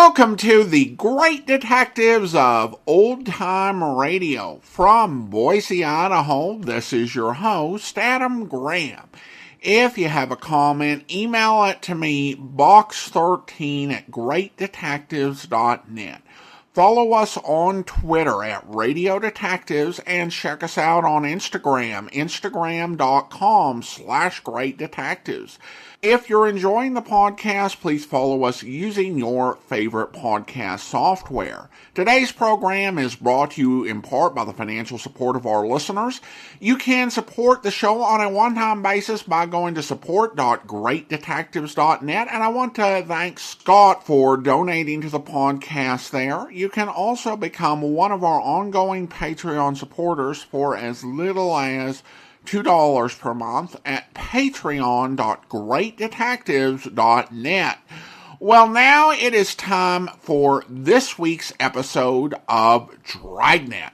Welcome to the Great Detectives of Old Time Radio. From Boise, Idaho, this is your host, Adam Graham. If you have a comment, email it to me, box13@greatdetectives.net. Follow us on Twitter at Radio Detectives and check us out on Instagram, instagram.com/greatdetectives. If you're enjoying the podcast, please follow us using your favorite podcast software. Today's program is brought to you in part by the financial support of our listeners. You can support the show on a one-time basis by going to support.greatdetectives.net, and I want to thank Scott for donating to the podcast there. You can also become one of our ongoing Patreon supporters for as little as $2 per month at patreon.greatdetectives.net. Well, now it is time for this week's episode of Dragnet.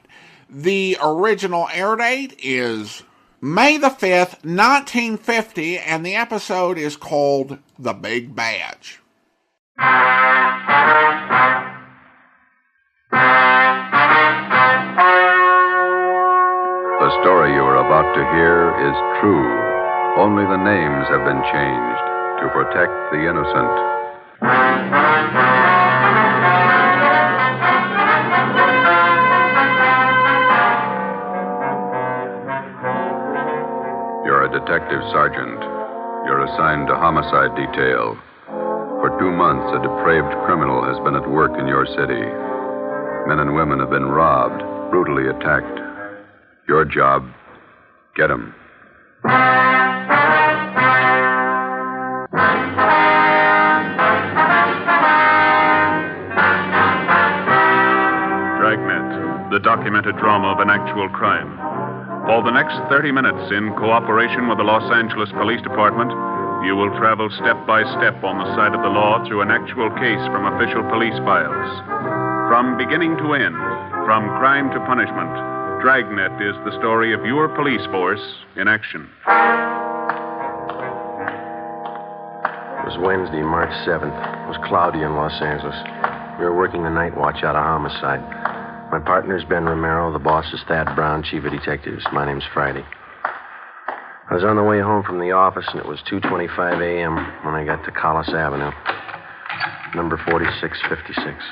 The original air date is May the 5th, 1950, and the episode is called The Big Badge. The story you are about to hear is true. Only the names have been changed to protect the innocent. You're a detective sergeant. You're assigned to homicide detail. For 2 months, a depraved criminal has been at work in your city. Men and women have been robbed, brutally attacked. Your job, get him. Dragnet, the documented drama of an actual crime. For the next 30 minutes, in cooperation with the Los Angeles Police Department, you will travel step by step on the side of the law through an actual case from official police files. From beginning to end, from crime to punishment, Dragnet is the story of your police force in action. It was Wednesday, March 7th. It was cloudy in Los Angeles. We were working the night watch out of homicide. My partner's Ben Romero. The boss is Thad Brown, chief of detectives. My name's Friday. I was on the way home from the office, and it was 2:25 a.m. when I got to Collis Avenue, number 4656.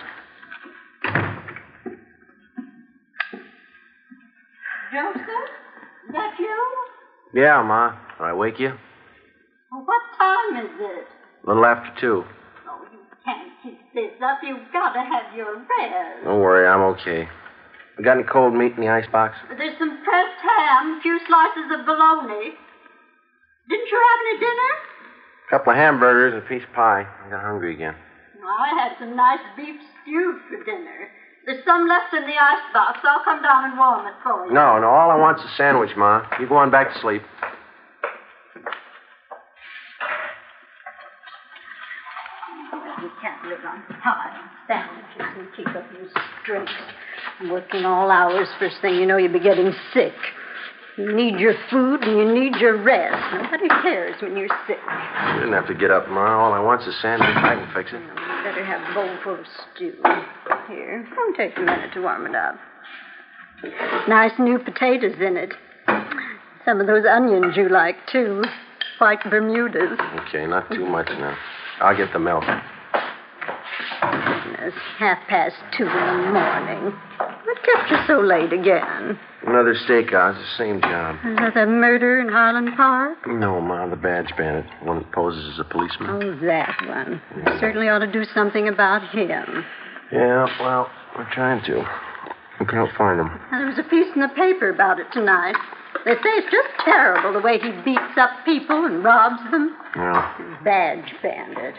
Joseph? Is that you? Yeah, Ma. Did I wake you? Well, what time is it? A little after 2. Oh, you can't keep this up. You've got to have your rest. Don't worry, I'm okay. You got any cold meat in the icebox? There's some pressed ham, a few slices of bologna. Didn't you have any dinner? A couple of hamburgers and a piece of pie. I got hungry again. I had some nice beef stew for dinner. There's some left in the icebox. I'll come down and warm it for you. No, all I want's a sandwich, Ma. You go on back to sleep. You can't live on pie and sandwiches and keep up your strength. Working all hours, first thing you know, you'll be getting sick. You need your food and you need your rest. Nobody cares when you're sick. You didn't have to get up, Ma. All I want's a sandwich. I can fix it. You better have a bowl full of stew. Here, it'll take a minute to warm it up. Nice new potatoes in it. Some of those onions you like, too. White Bermudas. Okay, not too much now. I'll get the milk. Goodness, 2:30 in the morning. What kept you so late again? Another steakhouse, the same job. Is that the murder in Highland Park? No, Ma, the badge bandit. The one that poses as a policeman. Oh, that one. You certainly ought to do something about him. Yeah, well, we're trying to. We can't find him. Now, there was a piece in the paper about it tonight. They say it's just terrible the way he beats up people and robs them. Yeah. Badge bandit.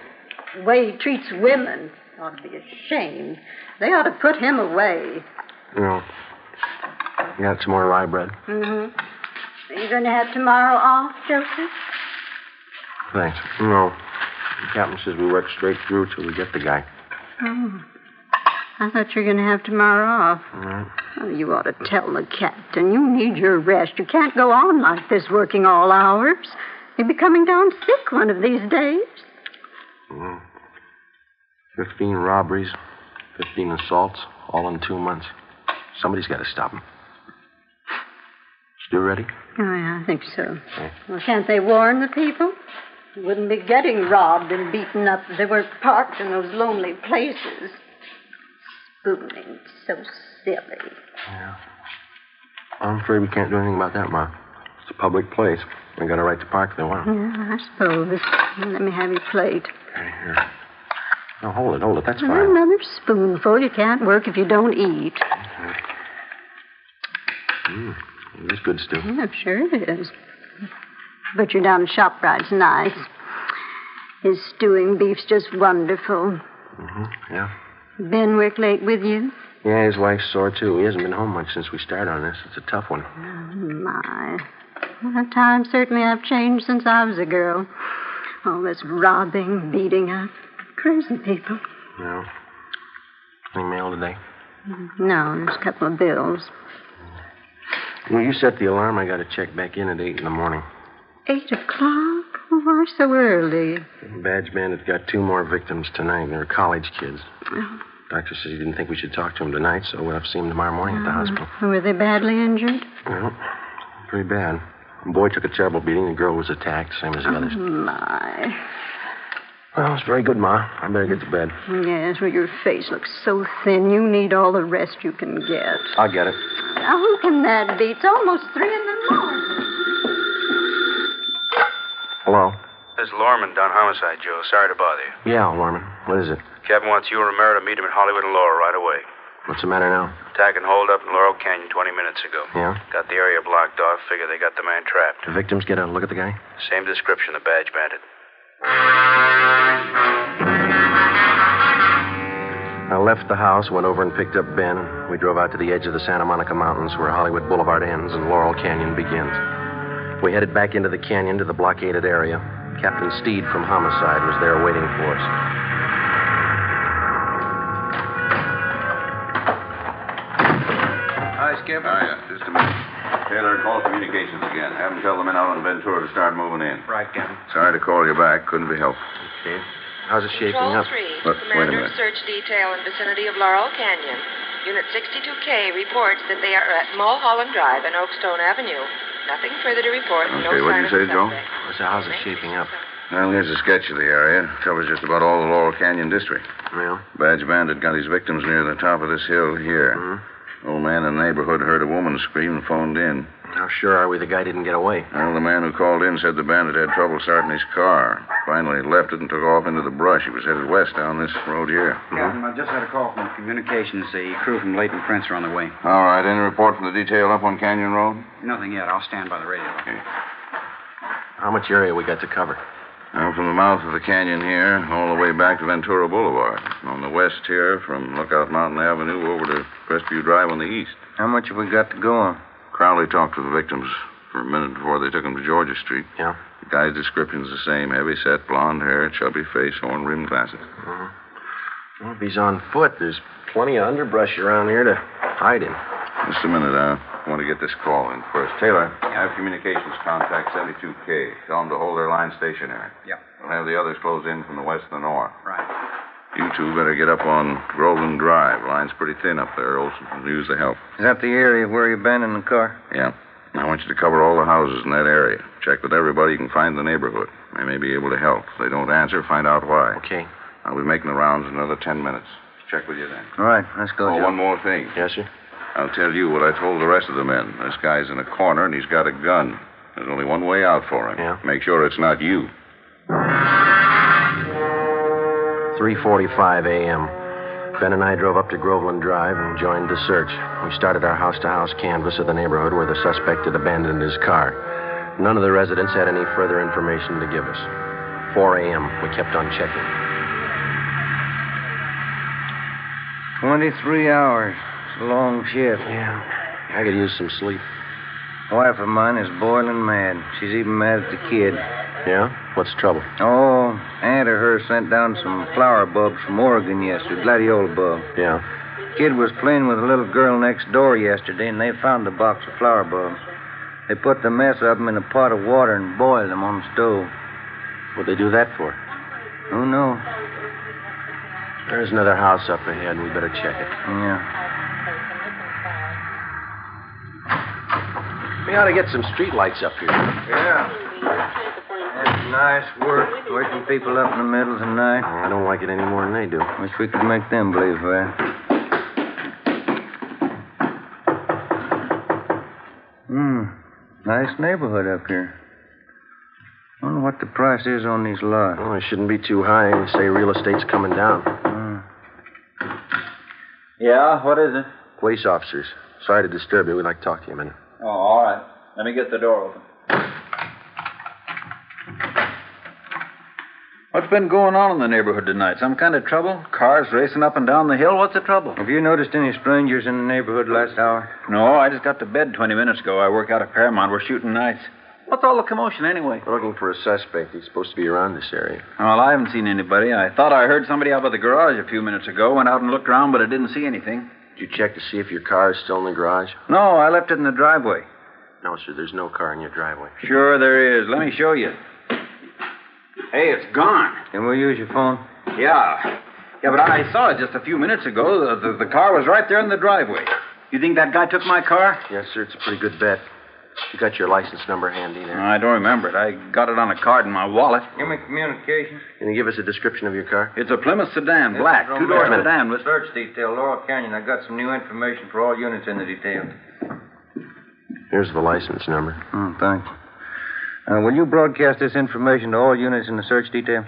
The way he treats women. Ought to be ashamed. They ought to put him away. No. You got some more rye bread? Mm-hmm. Are you going to have tomorrow off, Joseph? Thanks. No. The captain says we work straight through till we get the guy. Oh. I thought you were going to have tomorrow off. Right. Oh, you ought to tell the captain. You need your rest. You can't go on like this working all hours. You'll be coming down sick one of these days. Mm. 15 robberies, 15 assaults, all in 2 months. Somebody's got to stop him. You ready? Oh, yeah, I think so. Well, can't they warn the people? They wouldn't be getting robbed and beaten up if they weren't parked in those lonely places. Spooning, so silly. Yeah. I'm afraid we can't do anything about that, Ma. It's a public place. They got a right to park if they want. Yeah, I suppose. Let me have your plate. Okay, here. No, hold it. That's fine. Another spoonful. You can't work if you don't eat. It's good stew. Yeah, sure it is. Butcher down at ShopRite's nice. His stewing beef's just wonderful. Yeah. Ben work late with you? Yeah, his wife's sore, too. He hasn't been home much since we started on this. It's a tough one. Oh, my. Well, times certainly have changed since I was a girl. All this robbing, beating up. Crazy people. No. Any mail today? No, there's a couple of bills. Well, you set the alarm. I got to check back in at 8 in the morning. 8 o'clock? Why so early? Badge Bandit got 2 more victims tonight. They're college kids. Doctor says he didn't think we should talk to them tonight, so we'll have to see them tomorrow morning at the hospital. Were they badly injured? Well, pretty bad. The boy took a terrible beating. The girl was attacked, same as the others. My. Well, it's very good, Ma. I better get to bed. Yes, well, your face looks so thin. You need all the rest you can get. I'll get it. Now, who can that be? It's almost 3 in the morning. Hello? This is Lorman down homicide, Joe. Sorry to bother you. Yeah, Lorman. What is it? Captain wants you and Romero to meet him at Hollywood and Laurel right away. What's the matter now? Attack and hold up in Laurel Canyon 20 minutes ago. Yeah? Got the area blocked off. Figure they got the man trapped. The victims get a look at the guy? Same description, the badge bandit. I left the house, went over and picked up Ben. We drove out to the edge of the Santa Monica Mountains where Hollywood Boulevard ends and Laurel Canyon begins. We headed back into the canyon to the blockaded area. Captain Steed from Homicide was there waiting for us. Hi, Skip. Yeah. Just a minute. Taylor, call communications again. Have them tell the men out on Ventura to start moving in. Right, Captain. Sorry to call you back. Couldn't be helped. Okay. How's it shaping Control up? 3, Wait a Commander minute. of Search Detail in vicinity of Laurel Canyon. Unit 62K reports that they are at Mulholland Drive and Oakstone Avenue. Nothing further to report. Okay, no what'd you say, sign of the Joe? suspect. So how's it shaping up? Well, here's a sketch of the area. Covers just about all the Laurel Canyon district. Well? Badge Bandit got his victims near the top of this hill here. Old man in the neighborhood heard a woman scream and phoned in. How sure are we the guy didn't get away? Well, the man who called in said the bandit had trouble starting his car. Finally left it and took off into the brush. He was headed west down this road here. Captain, I just had a call from communications. The crew from Leighton Prince are on their way. All right. Any report from the detail up on Canyon Road? Nothing yet. I'll stand by the radio. Okay. How much area we got to cover? Now, from the mouth of the canyon here, all the way back to Ventura Boulevard. On the west here, from Lookout Mountain Avenue over to Crestview Drive on the east. How much have we got to go on? Crowley talked to the victims for a minute before they took him to Georgia Street. Yeah? The guy's description's the same. Heavy set, blonde hair, chubby face, horn-rimmed glasses. Well, if he's on foot, there's plenty of underbrush around here to hide in. Just a minute. I want to get this call in first. Taylor, I have communications contact 72K. Tell them to hold their line stationary. Yep. We'll have the others close in from the west and the north. Right. You two better get up on Groveland Drive. Line's pretty thin up there. Olson will use the help. Is that the area where you abandoned the car? Yeah. I want you to cover all the houses in that area. Check with everybody you can find in the neighborhood. They may be able to help. If they don't answer, find out why. Okay. I'll be making the rounds in another 10 minutes. Check with you then. All right, let's go, Oh, Joe. one more thing. Yes, sir? I'll tell you what I told the rest of the men. This guy's in a corner and he's got a gun. There's only one way out for him. Yeah? Make sure it's not you. 3:45 a.m. Ben and I drove up to Groveland Drive and joined the search. We started our house-to-house canvass of the neighborhood where the suspect had abandoned his car. None of the residents had any further information to give us. 4 a.m. We kept on checking. 23 hours. It's a long shift. Yeah, I could use some sleep. A wife of mine is boiling mad. She's even mad at the kid. Yeah? What's the trouble? Oh, aunt of hers sent down some flower bulbs from Oregon yesterday, gladiola bulb. Yeah. Kid was playing with a little girl next door yesterday, and they found the box of flower bulbs. They put the mess of them in a pot of water and boiled them on the stove. What'd they do that for? Who knows? There's another house up ahead. We better check it. Yeah. We ought to get some street lights up here. Yeah. That's nice work, waking people up in the middle of the night. I don't like it any more than they do. Wish we could make them believe that. Nice neighborhood up here. Wonder what the price is on these lots. Well, it shouldn't be too high. They say real estate's coming down. Yeah, what is it? Police officers. Sorry to disturb you. We'd like to talk to you a minute. Oh, all right. Let me get the door open. What's been going on in the neighborhood tonight? Some kind of trouble? Cars racing up and down the hill? What's the trouble? Have you noticed any strangers in the neighborhood last hour? No, I just got to bed 20 minutes ago. I work out at Paramount. We're shooting nights. What's all the commotion anyway? We're looking for a suspect. He's supposed to be around this area. Well, I haven't seen anybody. I thought I heard somebody out by the garage a few minutes ago. Went out and looked around, but I didn't see anything. Did you check to see if your car is still in the garage? No, I left it in the driveway. No, sir. There's no car in your driveway. Sure there is. Let me show you. Hey, it's gone. Can we use your phone? Yeah. Yeah, but I saw it just a few minutes ago. The car was right there in the driveway. You think that guy took my car? Yes, sir. It's a pretty good bet. You got your license number handy there? I don't remember it. I got it on a card in my wallet. Give me communications. Can you give us a description of your car? It's a Plymouth sedan, black, two-door sedan with... Search detail, Laurel Canyon. I got some new information for all units in the detail. Here's the license number. Thanks. Will you broadcast this information to all units in the search detail?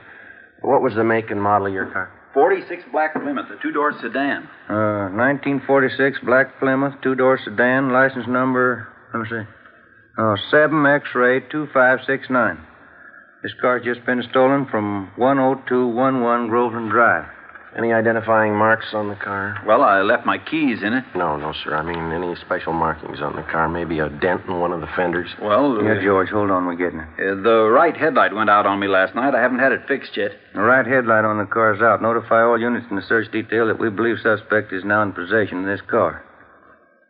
What was the make and model of your car? 46 black Plymouth, a two-door sedan. 1946 black Plymouth, two-door sedan, license number, let me see. 7X-ray 2569. This car's just been stolen from 10211 Groveland Drive. Any identifying marks on the car? Well, I left my keys in it. No, sir. I mean, any special markings on the car? Maybe a dent in one of the fenders? Well... Yeah, George, hold on. We're getting it. The right headlight went out on me last night. I haven't had it fixed yet. The right headlight on the car's out. Notify all units in the search detail that we believe suspect is now in possession of this car.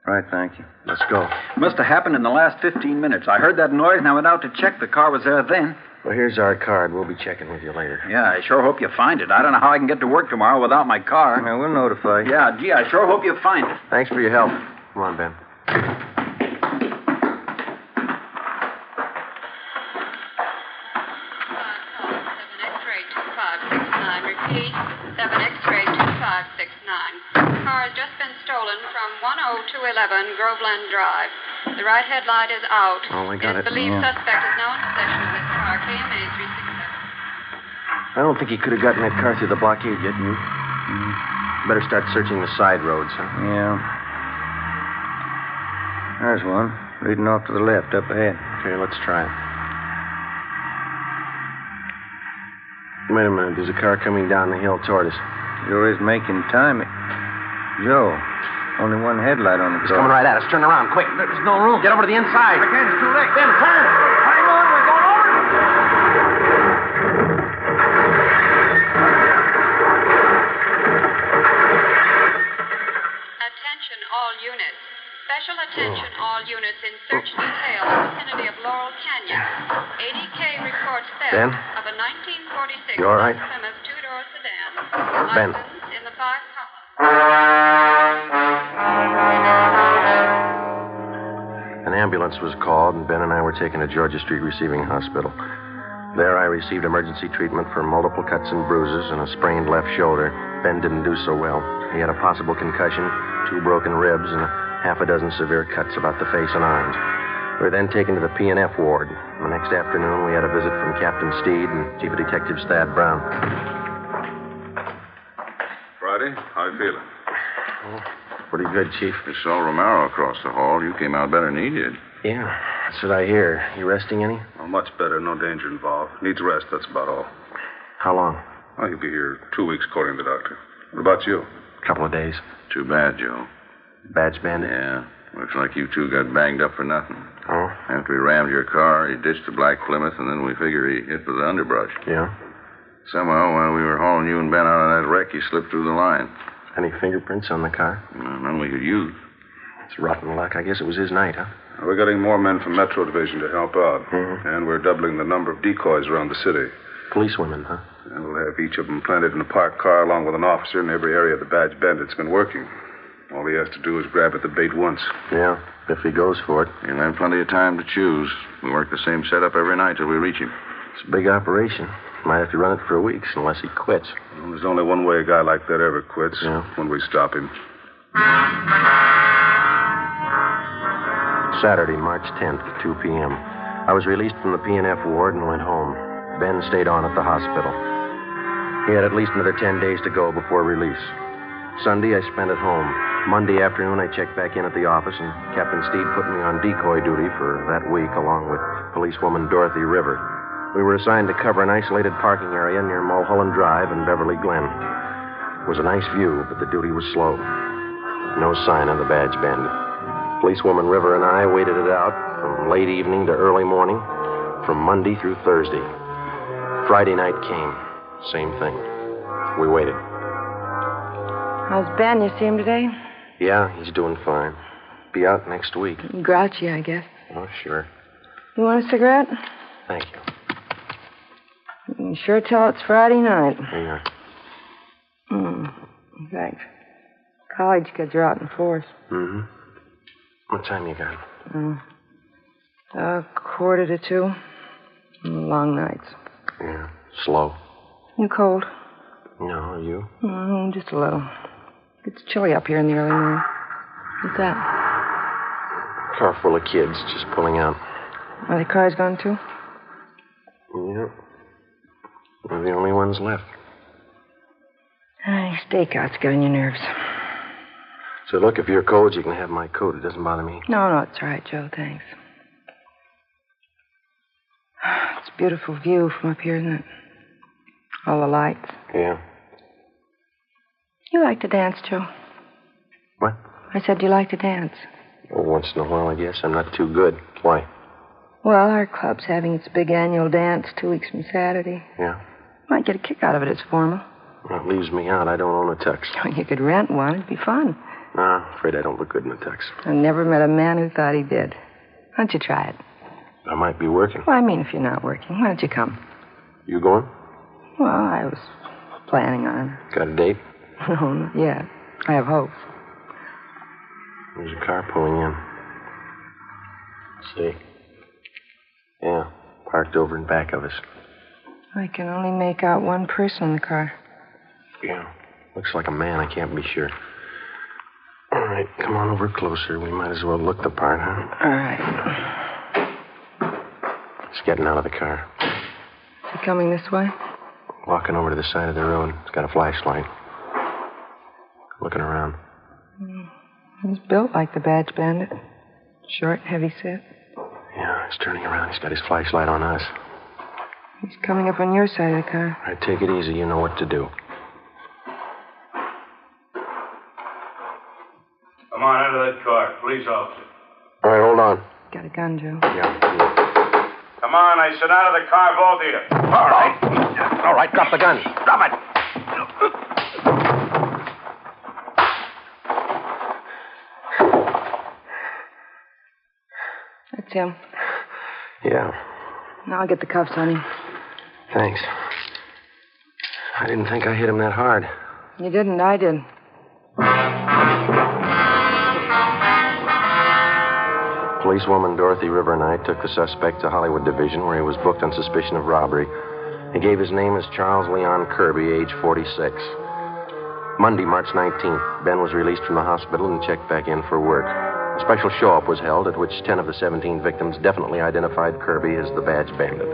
Right, thank you. Let's go. Must have happened in the last 15 minutes. I heard that noise and I went out to check. The car was there then. Well, here's our card. We'll be checking with you later. Yeah, I sure hope you find it. I don't know how I can get to work tomorrow without my car. Yeah, we'll notify you. Yeah, gee, I sure hope you find it. Thanks for your help. Come on, Ben. 7X-ray 2569. Repeat, 7X-ray 2569. Car has just been stolen from 10211 Groveland Drive. The right headlight is out. Oh, I got it. Believed suspect is now in possession of this car, KMA 367. I don't think he could have gotten that car through the blockade yet, you. Better start searching the side roads, huh? Yeah. There's one, leading off to the left, up ahead. Okay, let's try it. Wait a minute. There's a car coming down the hill toward us. Sure is making time. Joe, only one headlight on the car. It's coming right at us. Turn around, quick. There's no room. Get over to the inside. I can't. It's too late. Ben, turn. Hang on. We're going over. Attention all units. Special attention all units in search detail in the vicinity of Laurel Canyon. 80K reports theft Ben? of a 1946 You all right? Plymouth two-door sedan. Ben. License in the 5 columns. An ambulance was called, and Ben and I were taken to Georgia Street Receiving Hospital. There I received emergency treatment for multiple cuts and bruises and a sprained left shoulder. Ben didn't do so well. He had a possible concussion, 2 broken ribs, and half a dozen severe cuts about the face and arms. We were then taken to the P&F ward. The next afternoon, we had a visit from Captain Steed and Chief of Detectives Thad Brown. Friday, how you feeling? Oh, pretty good, Chief. You saw Romero across the hall. You came out better than he did. Yeah, that's what I hear. You resting any? Well, much better. No danger involved. Needs rest, that's about all. How long? Well, he'll be here 2 weeks, according to the doctor. What about you? A couple of days. Too bad, Joe. Badge bandit? Yeah. Looks like you two got banged up for nothing. Oh? After he rammed your car, he ditched the black Plymouth, and then we figure he hit with the underbrush. Yeah? Somehow, while we were hauling you and Ben out of that wreck, he slipped through the line. Any fingerprints on the car? None we could use. It's rotten luck. I guess it was his night, huh? We're getting more men from Metro Division to help out. Mm-hmm. And we're doubling the number of decoys around the city. Policewomen, huh? And we'll have each of them planted in a parked car along with an officer in every area the badge bandit's been working. All he has to do is grab at the bait once. Yeah, if he goes for it. He'll have plenty of time to choose. We work the same setup every night till we reach him. It's a big operation. Might have to run it for weeks unless he quits. Well, there's only one way a guy like that ever quits. Yeah. When we stop him. Saturday, March 10th, 2 p.m. I was released from the P&F ward and went home. Ben stayed on at the hospital. He had at least another 10 days to go before release. Sunday, I spent at home. Monday afternoon, I checked back in at the office, and Captain Steed put me on decoy duty for that week, along with policewoman Dorothy River. We were assigned to cover an isolated parking area near Mulholland Drive and Beverly Glen. It was a nice view, but the duty was slow. No sign of the badge bandit. Policewoman River and I waited it out from late evening to early morning, from Monday through Thursday. Friday night came. Same thing. We waited. How's Ben? You see him today? Yeah, he's doing fine. Be out next week. Grouchy, I guess. Oh, sure. You want a cigarette? Thank you. You can sure tell it's Friday night. Yeah. In fact, college kids are out in force. Mm-hmm. What time you got? 1:45. Long nights. Yeah. Slow. You cold? No, are you? Just a little. It's chilly up here in the early morning. What's that? Car full of kids just pulling out. Are the cars gone too? Yeah. We're the only ones left. Stakeout's getting your nerves. So, look, if you're cold, you can have my coat. It doesn't bother me. No, it's all right, Joe. Thanks. It's a beautiful view from up here, isn't it? All the lights. Yeah. You like to dance, Joe? What? I said you like to dance. Oh, once in a while, I guess. I'm not too good. Why? Well, our club's having its big annual dance 2 weeks from Saturday. Yeah? Might get a kick out of it. It's formal. Well, it leaves me out. I don't own a tux. You could rent one. It'd be fun. No, I'm afraid I don't look good in a tux. I never met a man who thought he did. Why don't you try it? I might be working. Well, I mean, if you're not working, why don't you come? You going? Well, I was planning on it. Got a date? No, not yet. I have hopes. There's a car pulling in. See? Yeah, parked over in back of us. I can only make out one person in the car. Yeah, looks like a man. I can't be sure. All right, come on over closer. We might as well look the part, huh? All right. He's getting out of the car. Is he coming this way? Walking over to the side of the road. He's got a flashlight. Looking around. He's built like the badge bandit. Short, heavy set. Yeah, he's turning around. He's got his flashlight on us. He's coming up on your side of the car. All right, take it easy. You know what to do. Come on, out of that car. Police officer. All right, hold on. Got a gun, Joe. Yeah. Come on, I said out of the car, both of you. All right. All right, drop the gun. Drop it. That's him. Yeah. Now I'll get the cuffs on him. Thanks. I didn't think I hit him that hard. You didn't, I did. Policewoman Dorothy River and I took the suspect to Hollywood Division, where he was booked on suspicion of robbery. He gave his name as Charles Leon Kirby, age 46. Monday, March 19th, Ben was released from the hospital and checked back in for work. A special show-up was held at which 10 of the 17 victims definitely identified Kirby as the badge bandit.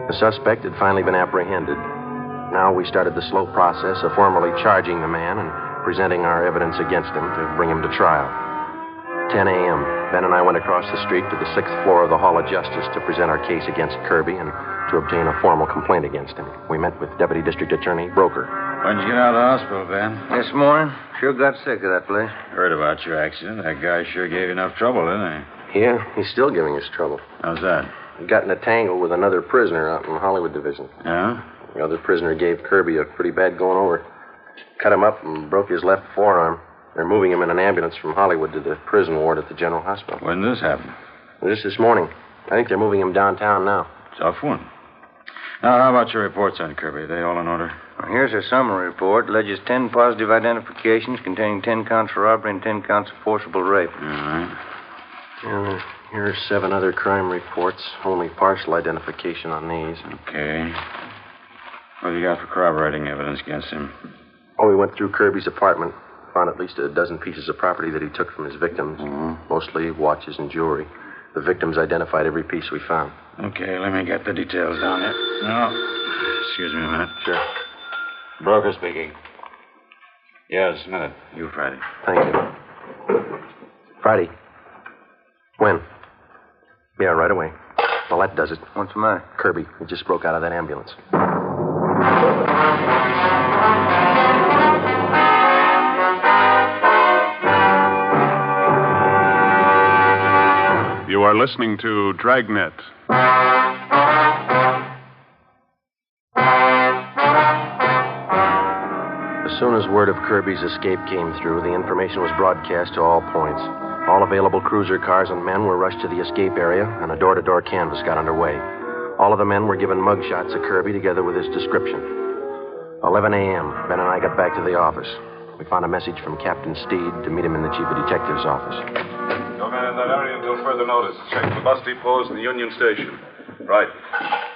The suspect had finally been apprehended. Now we started the slow process of formally charging the man and presenting our evidence against him to bring him to trial. 10 a.m., Ben and I went across the street to the 6th floor of the Hall of Justice to present our case against Kirby and to obtain a formal complaint against him. We met with Deputy District Attorney Broker. When'd you get out of the hospital, Ben? This morning. Sure got sick of that place. Heard about your accident. That guy sure gave you enough trouble, didn't he? Yeah, he's still giving us trouble. How's that? He got in a tangle with another prisoner out in the Hollywood Division. Yeah? The other prisoner gave Kirby a pretty bad going over. Cut him up and broke his left forearm. They're moving him in an ambulance from Hollywood to the prison ward at the General Hospital. When did this happen? This morning. I think they're moving him downtown now. Tough one. Now, how about your reports on Kirby? Are they all in order? Well, here's a summary report. Alleges 10 positive identifications containing 10 counts for robbery and 10 counts of forcible rape. All right. And here are 7 other crime reports. Only partial identification on these. Okay. What have you got for corroborating evidence against him? Oh, we went through Kirby's apartment. Found at least a dozen pieces of property that he took from his victims. Mostly watches and jewelry. The victims identified every piece we found. Okay, let me get the details down here. No. Excuse me a minute. Sure. Broker speaking. Yes, a minute. You, Friday. Thank you. Friday. When? Yeah, right away. Well, that does it. What's the matter? Kirby. He just broke out of that ambulance. You are listening to Dragnet. As soon as word of Kirby's escape came through, the information was broadcast to all points. All available cruiser cars and men were rushed to the escape area, and a door-to-door canvass got underway. All of the men were given mugshots of Kirby together with his description. 11 a.m., Ben and I got back to the office. We found a message from Captain Steed to meet him in the chief of detective's office. No man in that area until further notice. Check the bus depots and the Union Station. Right.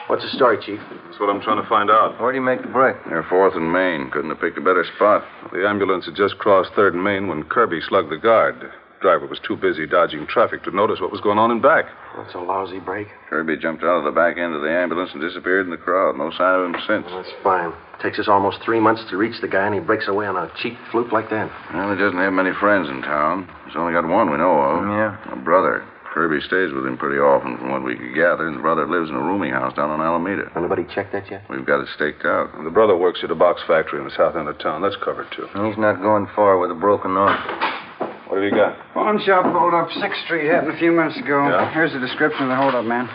What's the story, Chief? That's what I'm trying to find out. Where do you make the break? They're 4th and Main. Couldn't have picked a better spot. The ambulance had just crossed 3rd and Main when Kirby slugged the guard. The driver was too busy dodging traffic to notice what was going on in back. That's a lousy break. Kirby jumped out of the back end of the ambulance and disappeared in the crowd. No sign of him since. Well, that's fine. Takes us almost 3 months to reach the guy, and he breaks away on a cheap fluke like that. Well, he doesn't have many friends in town. He's only got one we know of. Yeah. A brother. Kirby stays with him pretty often from what we could gather, and the brother lives in a rooming house down on Alameda. Anybody checked that yet? We've got it staked out. The brother works at a box factory in the south end of town. That's covered, too. He's not going far with a broken arm. What have you got? Pawn shop hold-up, 6th Street. Happened a few minutes ago. Yeah? Here's the description of the hold-up, man.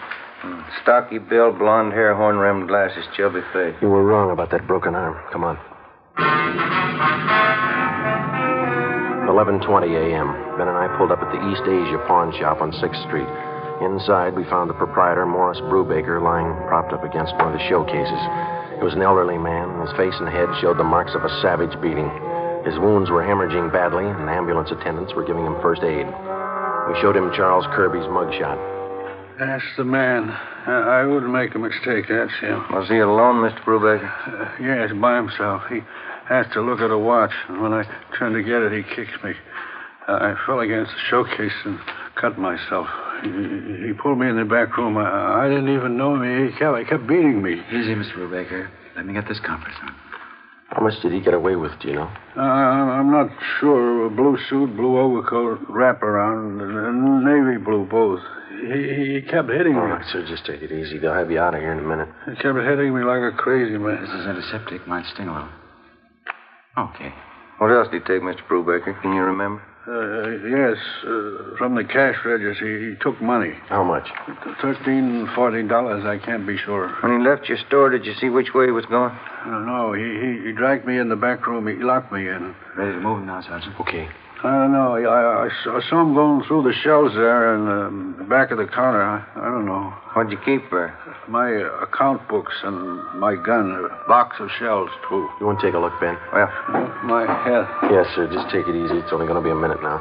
Stocky build, blonde hair, horn-rimmed glasses, chubby face. You were wrong about that broken arm. Come on. 11:20 a.m. Ben and I pulled up at the East Asia pawn shop on 6th Street. Inside, we found the proprietor, Morris Brubaker, lying propped up against one of the showcases. He was an elderly man, and his face and head showed the marks of a savage beating. His wounds were hemorrhaging badly, and ambulance attendants were giving him first aid. We showed him Charles Kirby's mugshot. That's the man. I wouldn't make a mistake. That's him. Was he alone, Mr. Brubaker? Yes, by himself. He has to look at a watch, and when I turned to get it, he kicked me. I fell against the showcase and cut myself. He pulled me in the back room. I didn't even know him. He kept beating me. Easy, Mr. Brubaker. Let me get this conference on. How much did he get away with, do you know? I'm not sure. A blue suit, blue overcoat, wraparound, and navy blue both. He kept hitting me. All right, sir, just take it easy. They'll have you out of here in a minute. He kept hitting me like a crazy man. This is antiseptic. Might sting a little. Okay. What else did he take, Mr. Brubaker? Can you remember? Yes, from the cash register, he took money. How much? $13, $14, I can't be sure. When he left your store, did you see which way he was going? No, he dragged me in the back room. He locked me in. Ready to move now, Sergeant? Okay. I don't know. I saw him going through the shelves there and the back of the counter. I don't know. What'd you keep there? My account books and my gun, a box of shells, too. You want to take a look, Ben? Well, my head. Yes, sir. Just take it easy. It's only going to be a minute now.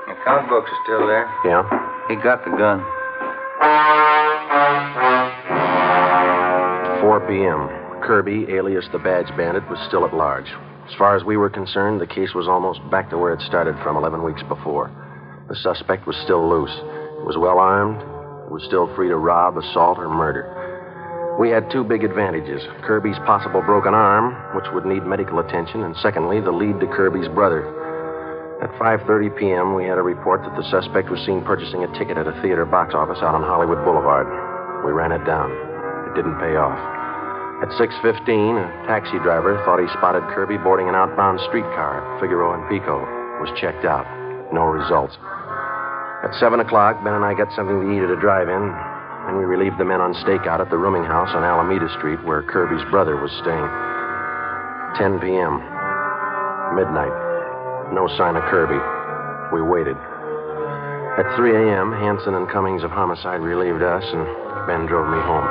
the account books are still there. Yeah? He got the gun. 4 p.m. Kirby, alias the Badge Bandit, was still at large. As far as we were concerned, the case was almost back to where it started from 11 weeks before. The suspect was still loose. He was well armed. He was still free to rob, assault, or murder. We had two big advantages. Kirby's possible broken arm, which would need medical attention, and secondly, the lead to Kirby's brother. At 5:30 p.m., we had a report that the suspect was seen purchasing a ticket at a theater box office out on Hollywood Boulevard. We ran it down. It didn't pay off. At 6:15, a taxi driver thought he spotted Kirby boarding an outbound streetcar at Figaro and Pico. It was checked out. No results. At 7 o'clock, Ben and I got something to eat at a drive-in, and we relieved the men on stakeout at the rooming house on Alameda Street where Kirby's brother was staying. 10 p.m. Midnight. No sign of Kirby. We waited. At 3 a.m., Hanson and Cummings of Homicide relieved us, and Ben drove me home.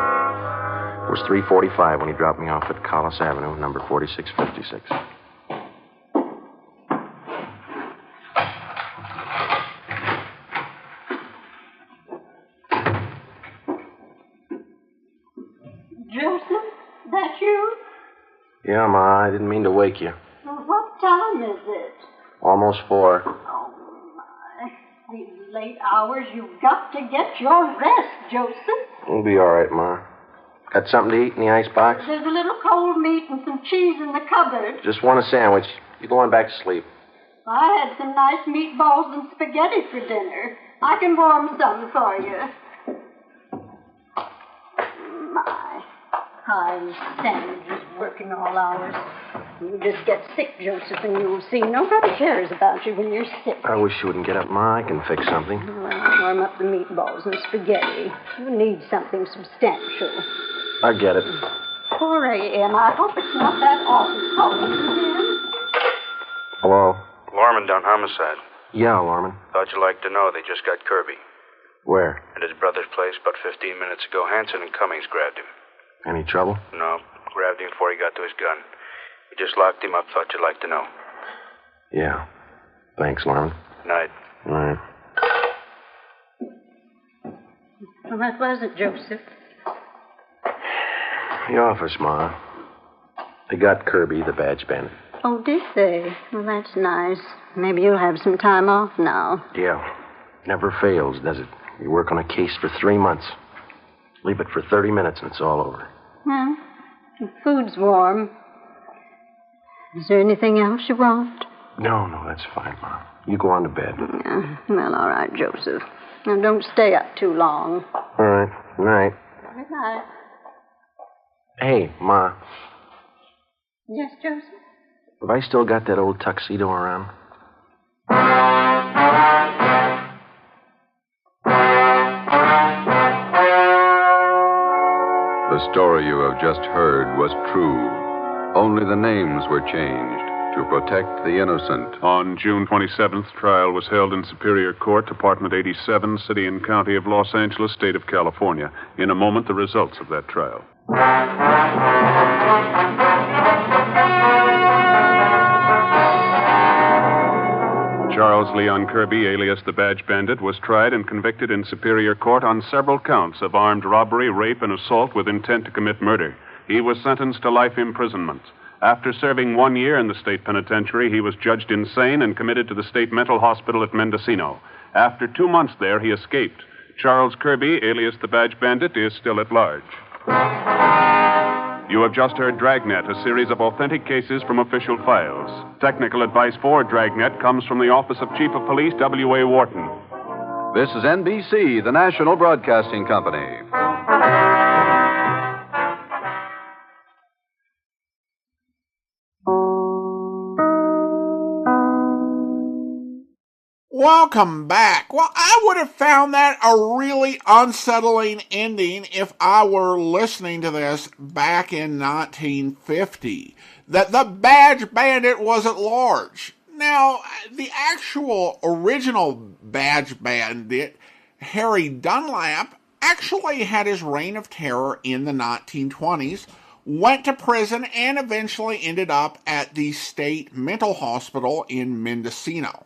It was 3:45 when he dropped me off at Collis Avenue, number 4656. Joseph, that you? Yeah, Ma, I didn't mean to wake you. Well, what time is it? Almost 4. Oh, my. These late hours, you've got to get your rest, Joseph. We'll be all right, Ma. Got something to eat in the icebox? There's a little cold meat and some cheese in the cupboard. Just want a sandwich. You go on back to sleep. I had some nice meatballs and spaghetti for dinner. I can warm some for you. My, I'm sandwiches working all hours. You just get sick, Joseph, and you'll see nobody cares about you when you're sick. I wish you wouldn't get up, Ma. I can fix something. Well, warm up the meatballs and spaghetti. You need something substantial. I get it. 4 a.m. I hope it's not that awful cold again. Hello? Lorman down homicide. Yeah, Lorman. Thought you'd like to know they just got Kirby. Where? At his brother's place about 15 minutes ago. Hanson and Cummings grabbed him. Any trouble? No, grabbed him before he got to his gun. We just locked him up. Thought you'd like to know. Yeah. Thanks, Lorman. Night. All right. Well, that was it, Joseph. The office, Ma. They got Kirby, the badge bandit. Oh, did they? Well, that's nice. Maybe you'll have some time off now. Yeah. Never fails, does it? You work on a case for 3 months. Leave it for 30 minutes and it's all over. Well, the food's warm. Is there anything else you want? No, that's fine, Ma. You go on to bed. Yeah. Well, all right, Joseph. Now, don't stay up too long. All right. Good night. Good night. Hey, Ma. Yes, Joseph? Have I still got that old tuxedo around? The story you have just heard was true. Only the names were changed to protect the innocent. On June 27th, trial was held in Superior Court, Department 87, City and County of Los Angeles, State of California. In a moment, the results of that trial. Charles Leon Kirby, alias the Badge Bandit, was tried and convicted in Superior Court on several counts of armed robbery, rape, and assault with intent to commit murder. He was sentenced to life imprisonment. After serving 1 year in the state penitentiary, he was judged insane and committed to the state mental hospital at Mendocino. After 2 months there, he escaped. Charles Kirby, alias the Badge Bandit, is still at large. You have just heard Dragnet, a series of authentic cases from official files. Technical advice for Dragnet comes from the Office of Chief of Police W.A. Wharton. This is NBC, the national broadcasting company. Welcome back. Well, I would have found that a really unsettling ending if I were listening to this back in 1950. That the Badge Bandit was at large. Now, the actual original Badge Bandit, Harry Dunlap, actually had his reign of terror in the 1920s, went to prison, and eventually ended up at the state mental hospital in Mendocino.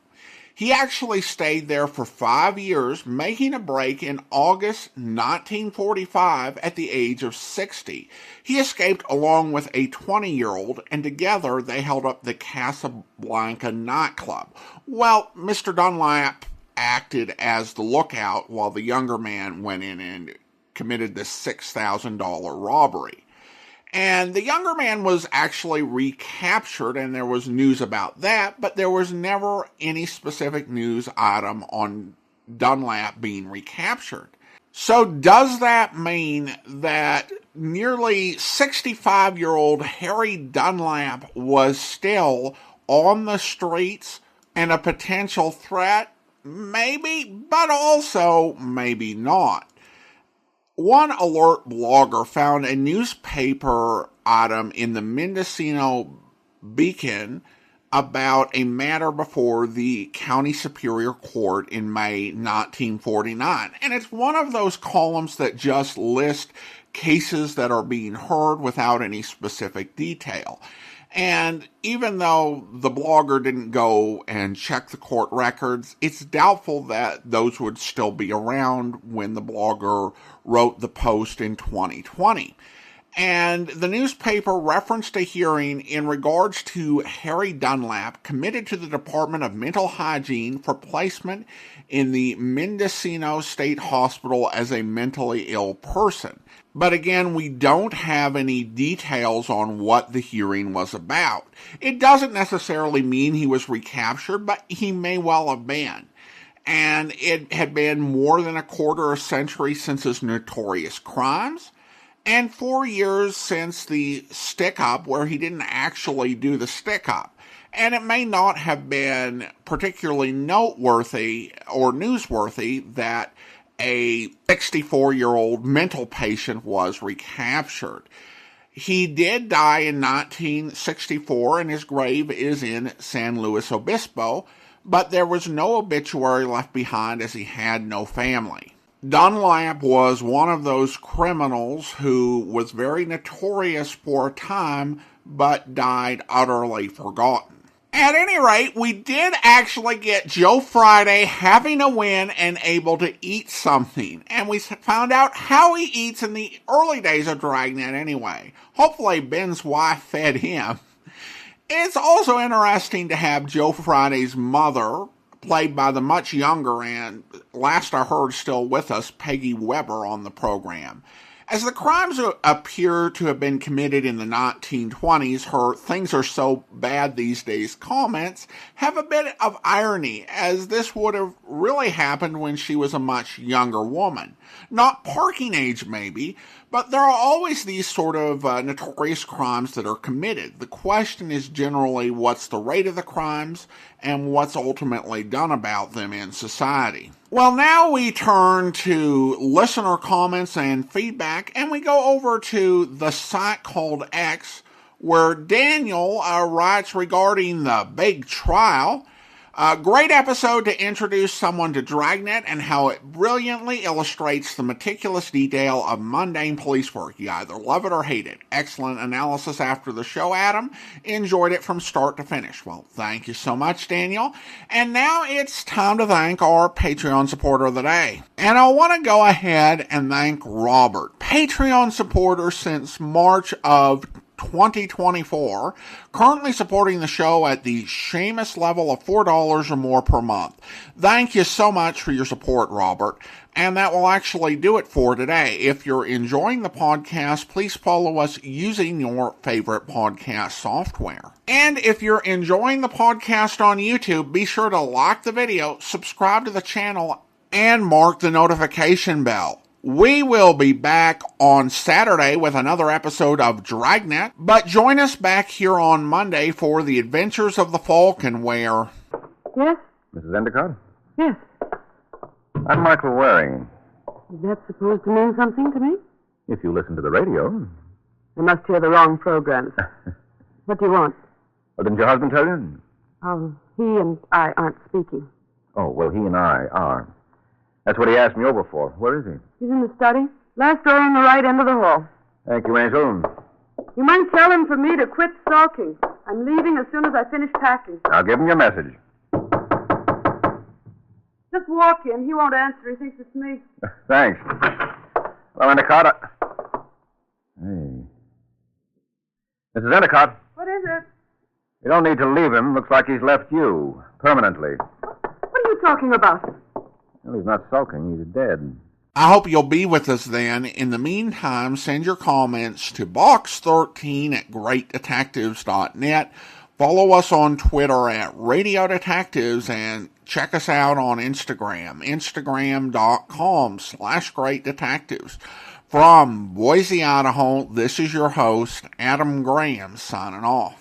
He actually stayed there for 5 years, making a break in August 1945 at the age of 60. He escaped along with a 20-year-old, and together they held up the Casablanca nightclub. Well, Mr. Dunlap acted as the lookout while the younger man went in and committed the $6,000 robbery. And the younger man was actually recaptured, and there was news about that, but there was never any specific news item on Dunlap being recaptured. So does that mean that nearly 65-year-old Harry Dunlap was still on the streets and a potential threat? Maybe, but also maybe not. One alert blogger found a newspaper item in the Mendocino Beacon about a matter before the County Superior Court in May 1949. And it's one of those columns that just list cases that are being heard without any specific detail. And even though the blogger didn't go and check the court records, it's doubtful that those would still be around when the blogger wrote the post in 2020. And the newspaper referenced a hearing in regards to Harry Dunlap, committed to the Department of Mental Hygiene for placement in the Mendocino State Hospital as a mentally ill person. But again, we don't have any details on what the hearing was about. It doesn't necessarily mean he was recaptured, but he may well have been. And it had been more than a quarter century since his notorious crimes, and 4 years since the stick-up where he didn't actually do the stick-up. And it may not have been particularly noteworthy or newsworthy that a 64-year-old mental patient was recaptured. He did die in 1964, and his grave is in San Luis Obispo, but there was no obituary left behind as he had no family. Dunlap was one of those criminals who was very notorious for a time, but died utterly forgotten. At any rate, we did actually get Joe Friday having a win and able to eat something. And we found out how he eats in the early days of Dragnet anyway. Hopefully Ben's wife fed him. It's also interesting to have Joe Friday's mother, played by the much younger and, last I heard, still with us, Peggy Webber, on the program. As the crimes appear to have been committed in the 1920s, her "things are so bad these days" comments have a bit of irony, as this would have really happened when she was a much younger woman. Not parking age, maybe, but there are always these sort of notorious crimes that are committed. The question is generally what's the rate of the crimes and what's ultimately done about them in society. Well, now we turn to listener comments and feedback, and we go over to the site called X, where Daniel writes regarding the big trial. A great episode to introduce someone to Dragnet and how it brilliantly illustrates the meticulous detail of mundane police work. You either love it or hate it. Excellent analysis after the show, Adam. Enjoyed it from start to finish. Well, thank you so much, Daniel. And now it's time to thank our Patreon supporter of the day. And I want to go ahead and thank Robert, Patreon supporter since March of 2024, currently supporting the show at the Seamus level of $4 or more per month. Thank you so much for your support, Robert. And that will actually do it for today. If you're enjoying the podcast, please follow us using your favorite podcast software. And if you're enjoying the podcast on YouTube, be sure to like the video, subscribe to the channel, and mark the notification bell. We will be back on Saturday with another episode of Dragnet, but join us back here on Monday for the Adventures of the Falcon, where... Yes? Mrs. Endicott? Yes. I'm Michael Waring. Is that supposed to mean something to me? If you listen to the radio. I must hear the wrong programs. What do you want? Well, didn't your husband tell you? He and I aren't speaking. Oh, well, he and I are. That's what he asked me over for. Where is he? He's in the study. Last door on the right end of the hall. Thank you, Angel. You might tell him for me to quit sulking. I'm leaving as soon as I finish packing. I'll give him your message. Just walk in. He won't answer. He thinks it's me. Thanks. Hello, Endicott. Hey. Mrs. Endicott. What is it? You don't need to leave him. Looks like he's left you. Permanently. What are you talking about? Well, he's not sulking. He's dead. I hope you'll be with us then. In the meantime, send your comments to box13@greatdetectives.net. Follow us on Twitter at Radio Detectives and check us out on Instagram, instagram.com/greatdetectives. From Boise, Idaho, this is your host, Adam Graham, signing off.